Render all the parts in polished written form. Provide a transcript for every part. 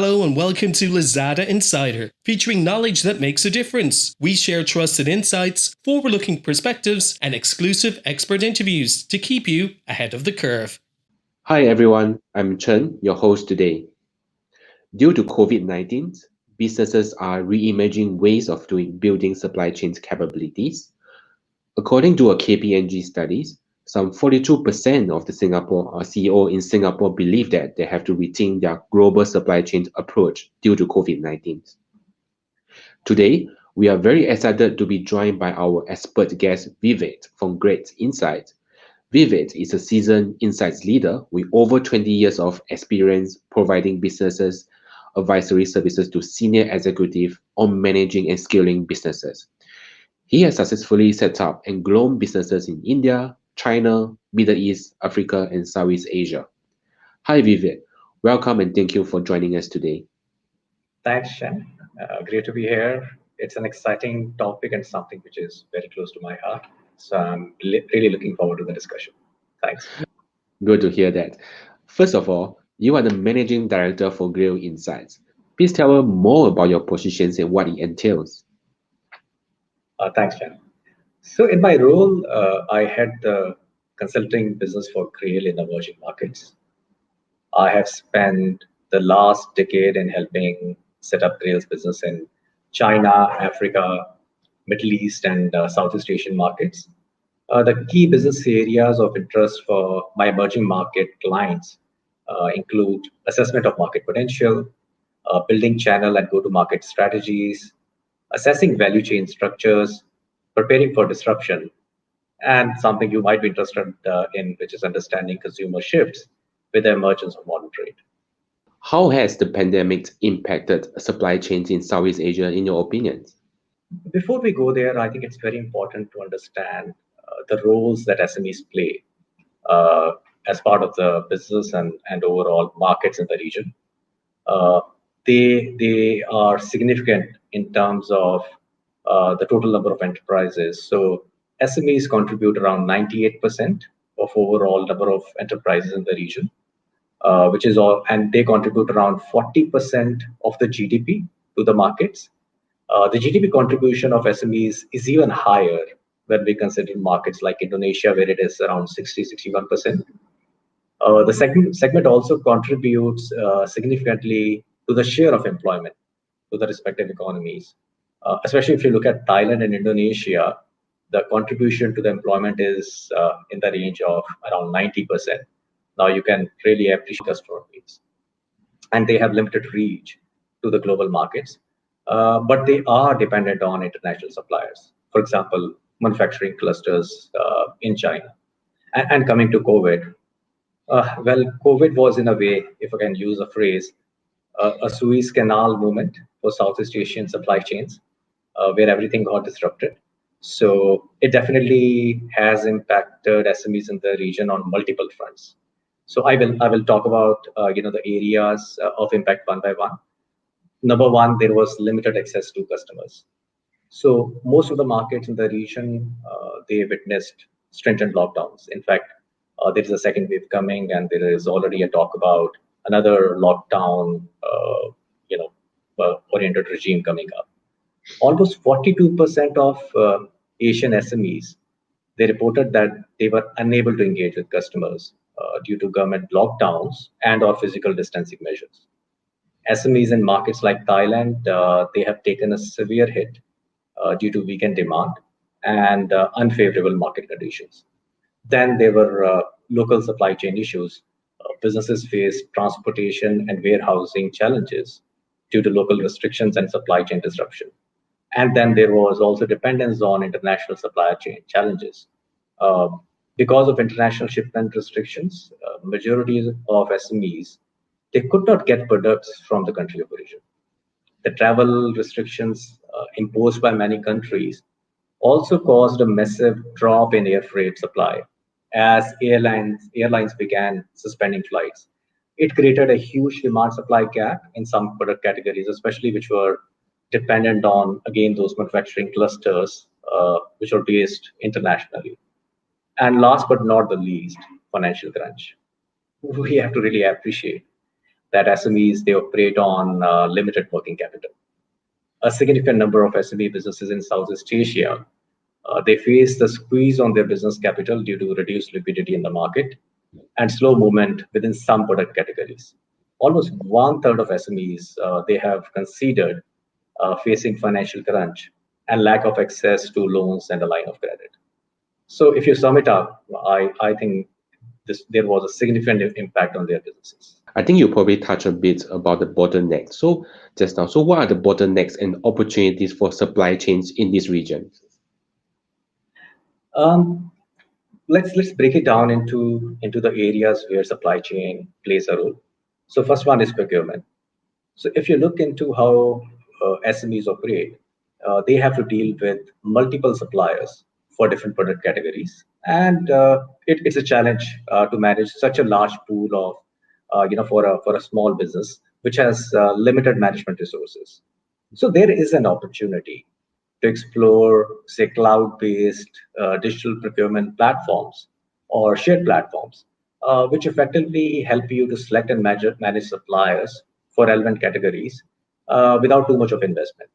Hello and welcome to Lazada Insider, featuring knowledge that makes a difference. We share trusted insights, forward-looking perspectives, and exclusive expert interviews to keep you ahead of the curve. Hi everyone, I'm Chen, your host today. Due to COVID-19, businesses are reimagining ways of building supply chain capabilities. According to a KPMG studies, some 42% of the Singapore CEO in Singapore believe that they have to rethink their global supply chain approach due to COVID-19. Today, we are very excited to be joined by our expert guest Vivek from Grail Insights. Vivek is a seasoned insights leader with over 20 years of experience providing businesses advisory services to senior executives on managing and scaling businesses. He has successfully set up and grown businesses in India, China, Middle East, Africa, and Southeast Asia. Hi, Vivek. Welcome and thank you for joining us today. Thanks, Shen. Great to be here. It's an exciting topic and something which is very close to my heart. So I'm really looking forward to the discussion. Thanks. Good to hear that. First of all, you are the Managing Director for Grail Insights. Please tell us more about your positions and what it entails. Thanks, Shen. So in my role, I head the consulting business for Grail in emerging markets. I have spent the last decade in helping set up Grail's business in China, Africa, Middle East, and Southeast Asian markets. The key business areas of interest for my emerging market clients include assessment of market potential, building channel and go-to-market strategies, assessing value chain structures, preparing for disruption, and something you might be interested in, which is understanding consumer shifts with the emergence of modern trade. How has the pandemic impacted supply chains in Southeast Asia, in your opinion? Before we go there, I think it's very important to understand the roles that SMEs play as part of the business and overall markets in the region. Uh, they are significant in terms of the total number of enterprises. So SMEs contribute around 98% of overall number of enterprises in the region, which is all, and they contribute around 40% of the GDP to the markets. The GDP contribution of SMEs is even higher when we consider markets like Indonesia, where it is around 60-61%. The segment also contributes significantly to the share of employment to the respective economies. Especially if you look at Thailand and Indonesia, the contribution to the employment is in the range of around 90%. Now you can really appreciate customer needs. And they have limited reach to the global markets, but they are dependent on international suppliers. For example, manufacturing clusters in China. And coming to COVID, well, COVID was in a way, if I can use a phrase, a Suez Canal moment for Southeast Asian supply chains, where everything got disrupted. So it definitely has impacted SMEs in the region on multiple fronts. So I will talk about the areas of impact one by one. Number one, there was limited access to customers. So most of the markets in the region they witnessed stringent lockdowns. In fact, there is a second wave coming, and there is already a talk about another lockdown, oriented regime coming up. Almost 42% of Asian SMEs they reported that they were unable to engage with customers due to government lockdowns and or physical distancing measures. SMEs in markets like Thailand, they have taken a severe hit due to weakened demand and unfavorable market conditions. Then there were local supply chain issues. Businesses faced transportation and warehousing challenges due to local restrictions and supply chain disruption. And then there was also dependence on international supply chain challenges. Uh, because of international shipment restrictions, majority of SMEs they could not get products from the country of origin. The travel restrictions imposed by many countries also caused a massive drop in air freight supply as airlines began suspending flights. It created a huge demand supply gap in some product categories, especially which were dependent on again those manufacturing clusters which are based internationally. And last but not the least, financial crunch. We have to really appreciate that SMEs, they operate on limited working capital. A significant number of SME businesses in Southeast Asia, they face the squeeze on their business capital due to reduced liquidity in the market and slow movement within some product categories. Almost one third of SMEs, they have considered facing financial crunch and lack of access to loans and a line of credit. So if you sum it up, I think there was a significant impact on their businesses. I think you probably touched a bit about the bottlenecks. So just now, so what are the bottlenecks and opportunities for supply chains in this region? Let's break it down into the areas where supply chain plays a role. So first one is procurement. So if you look into how SMEs operate, they have to deal with multiple suppliers for different product categories, and it's a challenge to manage such a large pool of for a small business which has limited management resources. So there is an opportunity to explore, say, cloud-based digital procurement platforms or shared platforms, which effectively help you to select and manage suppliers for relevant categories without too much of investment.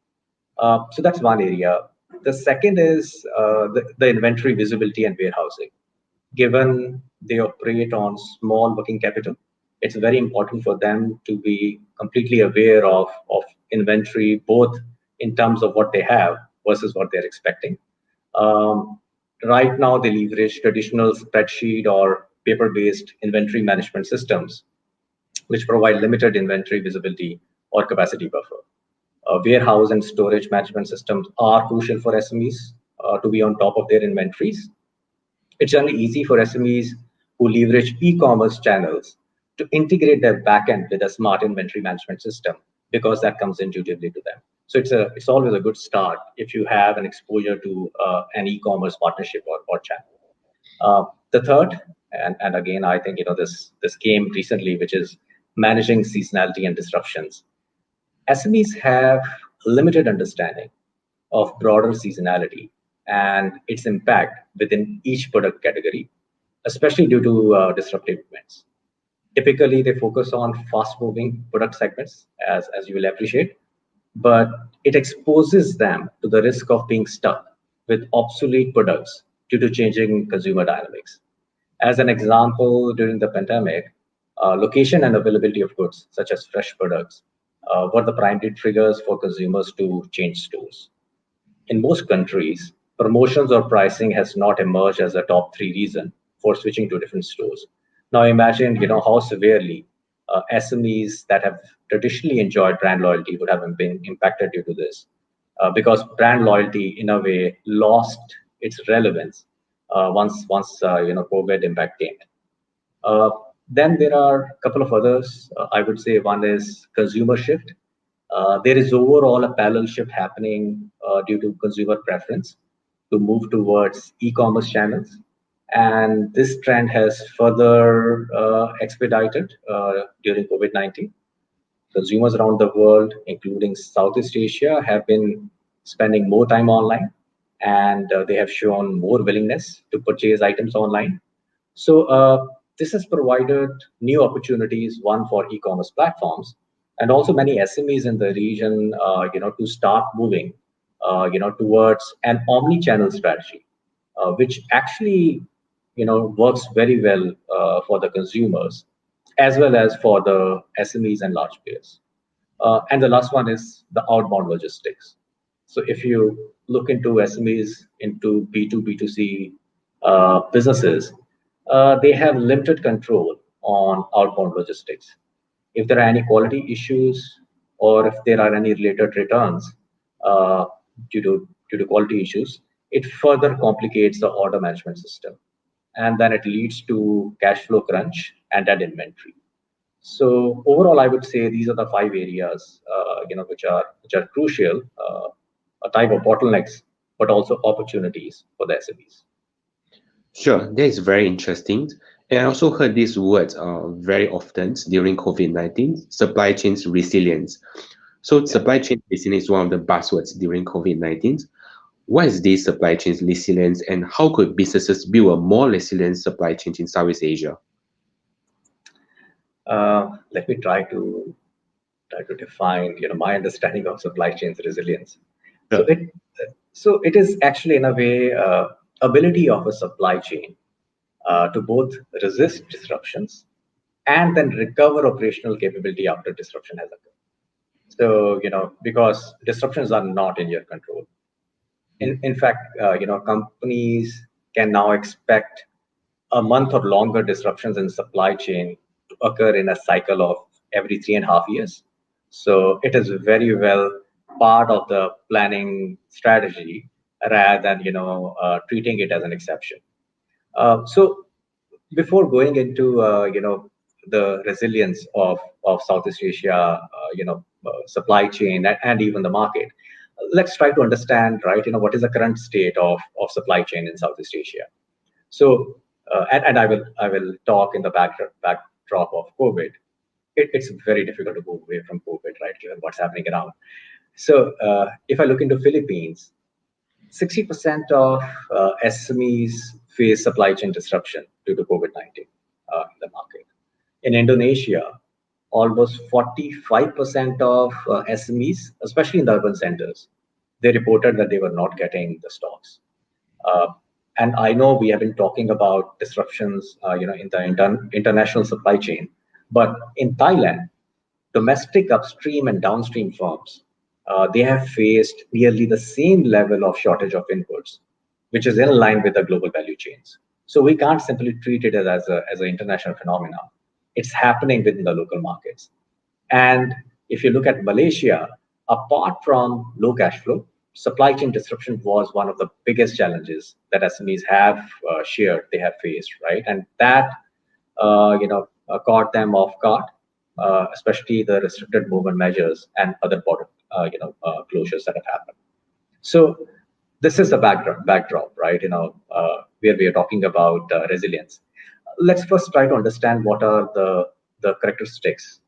So that's one area. The second is the inventory visibility and warehousing. Given they operate on small working capital, it's very important for them to be completely aware of inventory, both in terms of what they have versus what they're expecting. Um, right now, they leverage traditional spreadsheet or paper-based inventory management systems, which provide limited inventory visibility or capacity buffer. Warehouse and storage management systems are crucial for SMEs to be on top of their inventories. It's generally easy for SMEs who leverage e-commerce channels to integrate their backend with a smart inventory management system because that comes intuitively to them. So it's always a good start if you have an exposure to an e-commerce partnership or channel. The third, and again, I think this came recently, which is managing seasonality and disruptions. SMEs have limited understanding of broader seasonality and its impact within each product category, especially due to disruptive events. Typically, they focus on fast-moving product segments, as you will appreciate, but it exposes them to the risk of being stuck with obsolete products due to changing consumer dynamics. As an example, during the pandemic, location and availability of goods, such as fresh products, were the primary triggers for consumers to change stores. In most countries, promotions or pricing has not emerged as a top three reason for switching to different stores. Now imagine, how severely SMEs that have traditionally enjoyed brand loyalty would have been impacted due to this, because brand loyalty, in a way, lost its relevance once COVID impact came. Uh, then there are a couple of others. I would say one is consumer shift. There is overall a parallel shift happening due to consumer preference to move towards e-commerce channels. And this trend has further expedited during COVID-19. Consumers around the world, including Southeast Asia, have been spending more time online, and they have shown more willingness to purchase items online. So this has provided new opportunities, one for e-commerce platforms, and also many SMEs in the region, to start moving, towards an omni-channel strategy, which actually, works very well for the consumers as well as for the SMEs and large players. And the last one is the outbound logistics. So if you look into SMEs, into B2, B2C businesses, they have limited control on outbound logistics. If there are any quality issues or if there are any related returns uh, due to quality issues, it further complicates the order management system, and then it leads to cash flow crunch and that inventory. So overall, I would say these are the five areas, which are crucial, a type of bottlenecks, but also opportunities for the SMEs. Sure, that is very interesting. And I also heard these words very often during COVID-19, supply chains resilience. So Yeah. supply chain resilience is one of the buzzwords during COVID-19. What is this supply chain resilience and how could businesses build a more resilient supply chain in Southeast Asia? Let me try to define, my understanding of supply chains resilience. So Sure. it is actually in a way ability of a supply chain to both resist disruptions and then recover operational capability after disruption has occurred. So because disruptions are not in your control. In fact, companies can now expect a month or longer disruptions in supply chain to occur in a cycle of every 3.5 years. So it is very well part of the planning strategy rather than treating it as an exception. So before going into the resilience of Southeast Asia, supply chain and even the market, let's try to understand, right? What is the current state of supply chain in Southeast Asia? So, and I will talk in the backdrop of COVID. It's very difficult to move away from COVID, right? Given what's happening around. So, if I look into Philippines, 60% of SMEs face supply chain disruption due to COVID-19 in the market. In Indonesia, almost 45% of SMEs, especially in the urban centers, they reported that they were not getting the stocks. Uh, and I know we have been talking about disruptions, in the international supply chain, but in Thailand, domestic upstream and downstream firms, they have faced nearly the same level of shortage of inputs, which is in line with the global value chains. So we can't simply treat it as an international phenomenon. It's happening within the local markets. And if you look at Malaysia, apart from low cash flow, supply chain disruption was one of the biggest challenges that SMEs have shared, they have faced, right? And that, caught them off guard, especially the restricted movement measures and other border, closures that have happened. So this is the backdrop, right? Where we are talking about resilience. Let's first try to understand what are the characteristics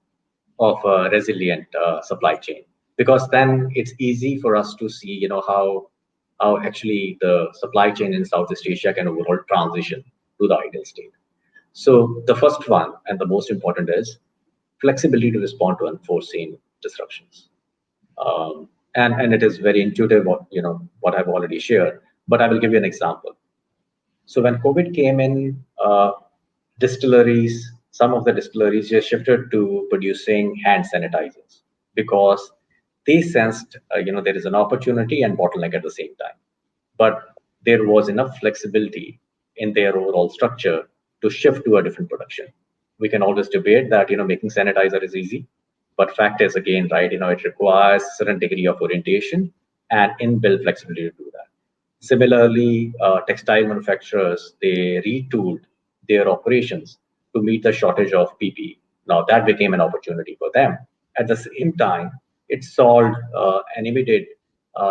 of a resilient supply chain, because then it's easy for us to see, how actually the supply chain in Southeast Asia can overall transition to the ideal state. So the first one and the most important is flexibility to respond to unforeseen disruptions. And it is very intuitive what I've already shared, but I will give you an example. So when COVID came in, distilleries, some of the distilleries just shifted to producing hand sanitizers because they sensed, there is an opportunity and bottleneck at the same time. But there was enough flexibility in their overall structure to shift to a different production. We can always debate that, making sanitizer is easy, but fact is again, right, it requires a certain degree of orientation and inbuilt flexibility to do that. Similarly, textile manufacturers, they retooled their operations to meet the shortage of PP. Now that became an opportunity for them. At the same time, it solved an immediate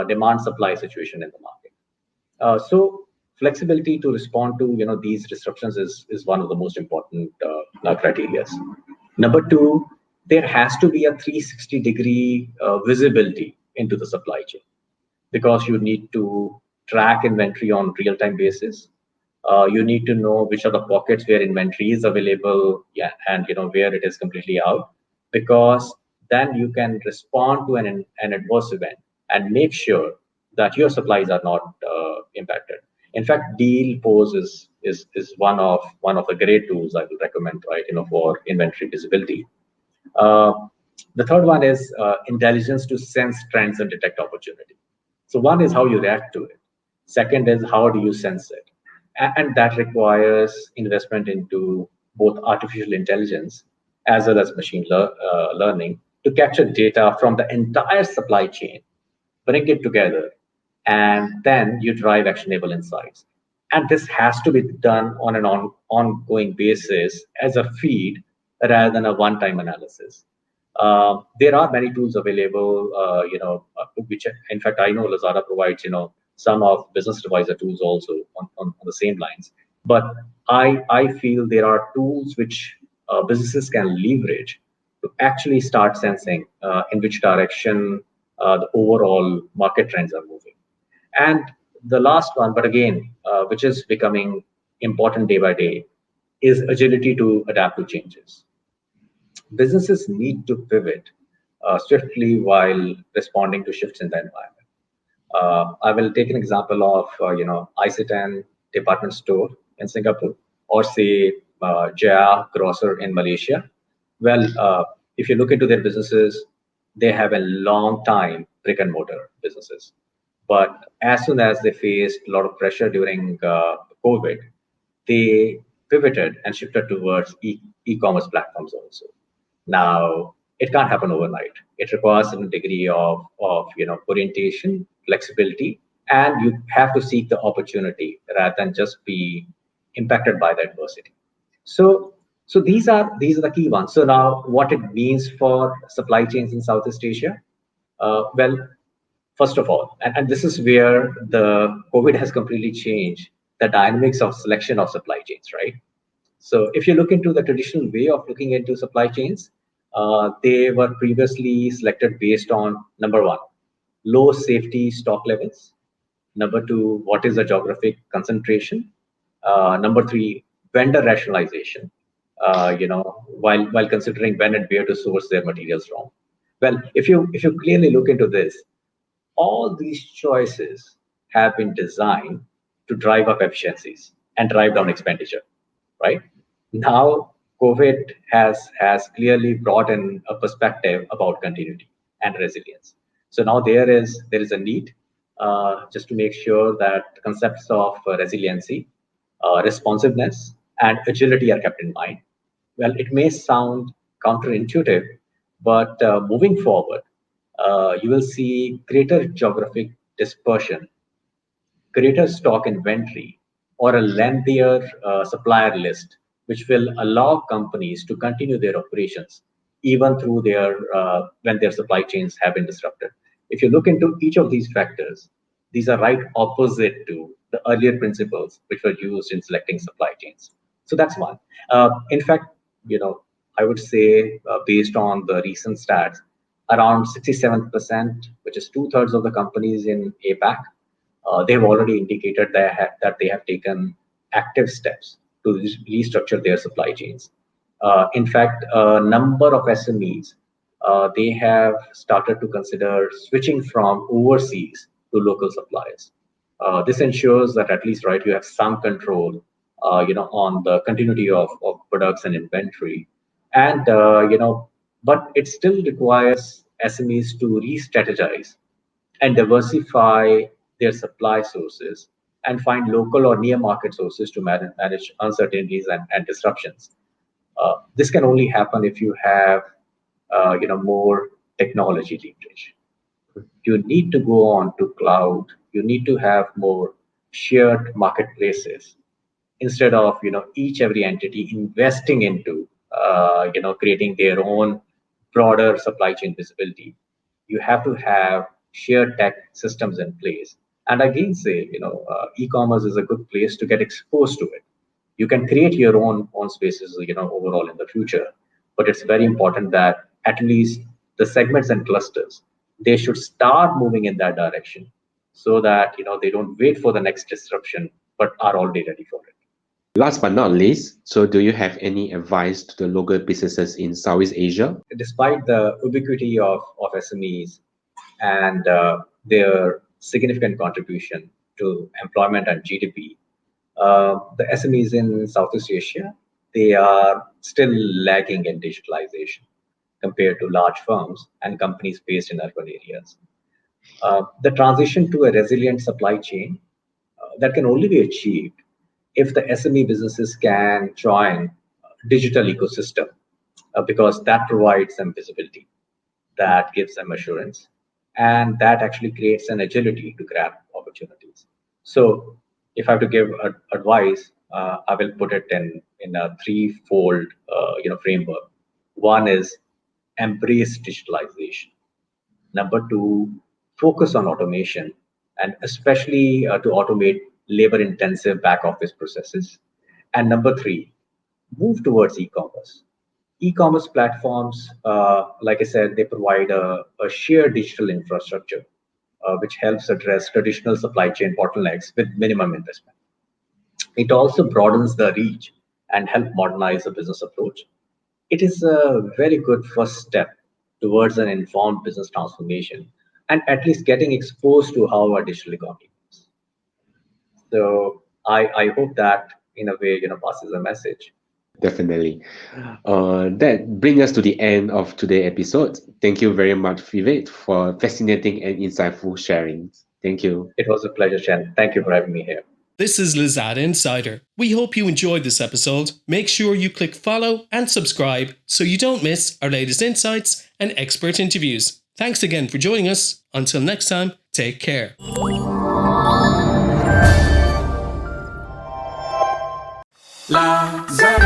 demand supply situation in the market. So flexibility to respond to these disruptions is one of the most important criteria. Number two, there has to be a 360-degree visibility into the supply chain, because you need to track inventory on real-time basis. You need to know which are the pockets where inventory is available, yeah, and where it is completely out, because then you can respond to an adverse event and make sure that your supplies are not impacted. In fact, deal pose is one of the great tools I will recommend, right? For inventory visibility. Uh, the third one is intelligence to sense trends and detect opportunity. So one is how you react to it. Second is how do you sense it, and that requires investment into both artificial intelligence as well as learning to capture data from the entire supply chain, bring it together, and then you drive actionable insights. And this has to be done on an ongoing basis as a feed rather than a one-time analysis. There are many tools available, which in fact I know Lazada provides, some of business advisor tools also on the same lines. But I feel there are tools which businesses can leverage to actually start sensing in which direction the overall market trends are moving. And the last one, but again, which is becoming important day by day, is agility to adapt to changes. businesses need to pivot swiftly while responding to shifts in the environment. I will take an example of Isetan department store in Singapore, or say Jaya Grocer in Malaysia. Well, if you look into their businesses, they have a long time brick and mortar businesses. But as soon as they faced a lot of pressure during COVID, they pivoted and shifted towards e-commerce platforms also. Now, it can't happen overnight. It requires some degree of orientation, flexibility, and you have to seek the opportunity rather than just be impacted by the adversity. So, so these are the key ones. So now, what it means for supply chains in Southeast Asia? Well, first of all, and this is where the COVID has completely changed the dynamics of selection of supply chains, right? So if you look into the traditional way of looking into supply chains, they were previously selected based on number one, low safety stock levels. Number two, what is the geographic concentration? Number three, vendor rationalization. While considering when and where to source their materials from. Well, if you clearly look into this, all these choices have been designed to drive up efficiencies and drive down expenditure, right? Now, COVID has clearly brought in a perspective about continuity and resilience. So now there is a need just to make sure that concepts of resiliency, responsiveness, and agility are kept in mind. Well, it may sound counterintuitive, but moving forward, you will see greater geographic dispersion, greater stock inventory, or a lengthier supplier list, which will allow companies to continue their operations even through their when their supply chains have been disrupted. If you look into each of these factors, these are right opposite to the earlier principles which were used in selecting supply chains. So that's one. In fact, I would say based on the recent stats, around 67%, which is two-thirds of the companies in APAC, they have already indicated that they have taken active steps to restructure their supply chains. In fact, a number of SMEs, they have started to consider switching from overseas to local suppliers. This ensures that at least, right, you have some control, on the continuity of products and inventory. And, but it still requires SMEs to re-strategize and diversify their supply sources and find local or near market sources to manage uncertainties and disruptions. This can only happen if you have more technology leverage. You need to go on to cloud. You need to have more shared marketplaces instead of each every entity investing into creating their own broader supply chain visibility. You have to have shared tech systems in place. And again, say e-commerce is a good place to get exposed to it. You can create your own spaces overall in the future, but it's very important that at least the segments and clusters, they should start moving in that direction so that they don't wait for the next disruption but are already ready for it. Last but not least, so do you have any advice to the local businesses in Southeast Asia? Despite the ubiquity of SMEs and their significant contribution to employment and GDP, the SMEs in Southeast Asia, they are still lagging in digitalization compared to large firms and companies based in urban areas. The transition to a resilient supply chain that can only be achieved if the SME businesses can join digital ecosystem because that provides them visibility, that gives them assurance, and that actually creates an agility to grab opportunities. So if I have to give advice, I will put it in a threefold framework. One is embrace digitalization. Number two, focus on automation, and especially to automate labor-intensive back office processes. And number three, move towards e-commerce. E-commerce platforms, like I said, they provide a shared digital infrastructure, which helps address traditional supply chain bottlenecks with minimum investment. It also broadens the reach and help modernize the business approach. it is a very good first step towards an informed business transformation and at least getting exposed to how our digital economy works. So I hope that in a way, passes a message. Definitely. That brings us to the end of today's episode. Thank you very much, Vivek, for fascinating and insightful sharing. Thank you. It was a pleasure, Chen. Thank you for having me here. This is Lazada Insider. We hope you enjoyed this episode. Make sure you click follow and subscribe so you don't miss our latest insights and expert interviews. Thanks again for joining us. Until next time, take care. Lazada.